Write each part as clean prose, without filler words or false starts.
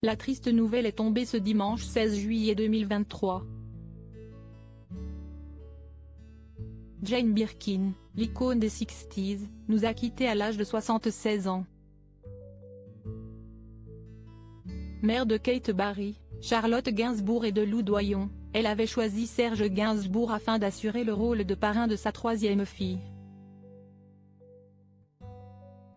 La triste nouvelle est tombée ce dimanche 16 juillet 2023. Jane Birkin, l'icône des 60s, nous a quittés à l'âge de 76 ans. Mère de Kate Barry, Charlotte Gainsbourg et de Lou Doyon, elle avait choisi Serge Gainsbourg afin d'assurer le rôle de parrain de sa troisième fille.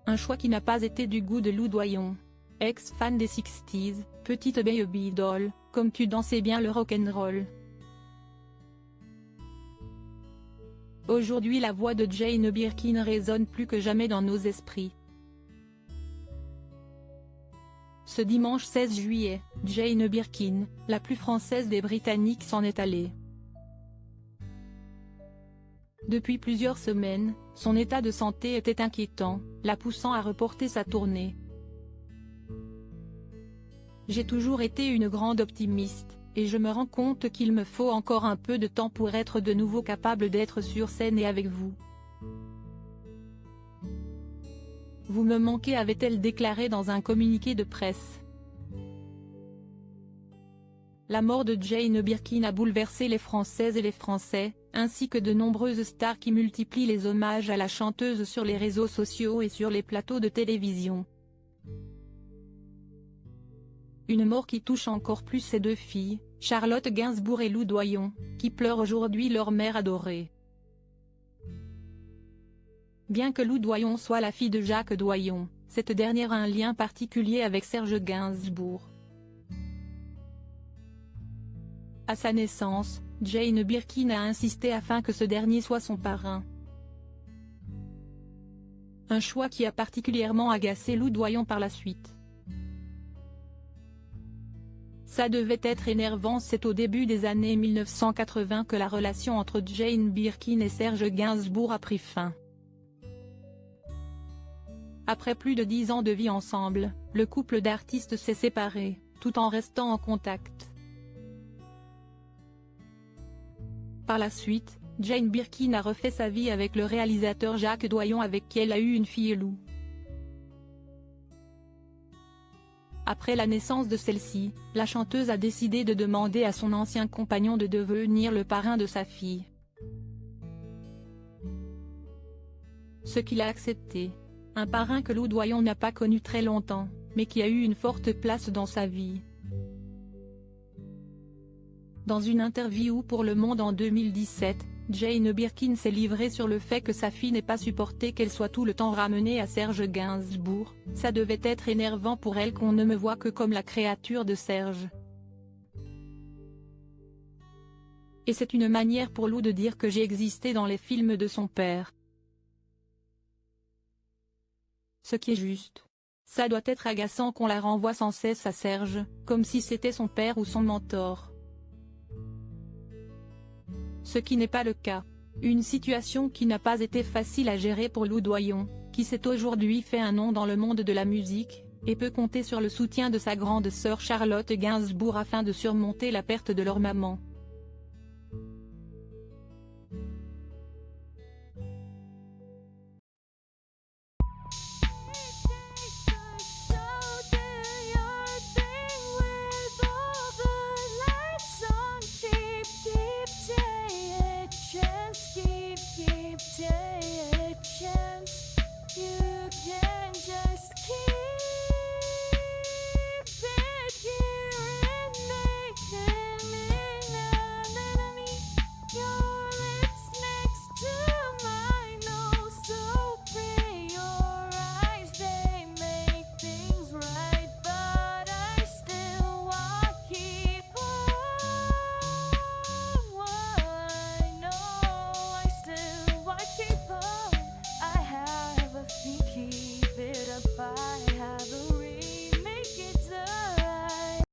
Un choix qui n'a pas été du goût de Lou Doyon. Ex-fan des 60s, petite baby doll, comme tu dansais bien le rock'n'roll. Aujourd'hui la voix de Jane Birkin résonne plus que jamais dans nos esprits. Ce dimanche 16 juillet, Jane Birkin, la plus française des Britanniques s'en est allée. Depuis plusieurs semaines, son état de santé était inquiétant, la poussant à reporter sa tournée. J'ai toujours été une grande optimiste, et je me rends compte qu'il me faut encore un peu de temps pour être de nouveau capable d'être sur scène et avec vous. Vous me manquez, avait-elle déclaré dans un communiqué de presse. La mort de Jane Birkin a bouleversé les Françaises et les Français, ainsi que de nombreuses stars qui multiplient les hommages à la chanteuse sur les réseaux sociaux et sur les plateaux de télévision. Une mort qui touche encore plus ses deux filles, Charlotte Gainsbourg et Lou Doyon, qui pleurent aujourd'hui leur mère adorée. Bien que Lou Doyon soit la fille de Jacques Doyon, cette dernière a un lien particulier avec Serge Gainsbourg. À sa naissance, Jane Birkin a insisté afin que ce dernier soit son parrain. Un choix qui a particulièrement agacé Lou Doyon par la suite. Ça devait être énervant. C'est au début des années 1980 que la relation entre Jane Birkin et Serge Gainsbourg a pris fin. Après plus de 10 ans de vie ensemble, le couple d'artistes s'est séparé, tout en restant en contact. Par la suite, Jane Birkin a refait sa vie avec le réalisateur Jacques Doyon avec qui elle a eu une fille Lou. Après la naissance de celle-ci, la chanteuse a décidé de demander à son ancien compagnon de devenir le parrain de sa fille. Ce qu'il a accepté. Un parrain que Lou Doyon n'a pas connu très longtemps, mais qui a eu une forte place dans sa vie. Dans une interview pour Le Monde en 2017, Jane Birkin s'est livrée sur le fait que sa fille n'ait pas supporté qu'elle soit tout le temps ramenée à Serge Gainsbourg. Ça devait être énervant pour elle qu'on ne me voit que comme la créature de Serge. Et c'est une manière pour Lou de dire que j'ai existé dans les films de son père. Ce qui est juste. Ça doit être agaçant qu'on la renvoie sans cesse à Serge, comme si c'était son père ou son mentor. Ce qui n'est pas le cas. Une situation qui n'a pas été facile à gérer pour Lou Doyon, qui s'est aujourd'hui fait un nom dans le monde de la musique, et peut compter sur le soutien de sa grande sœur Charlotte Gainsbourg afin de surmonter la perte de leur maman.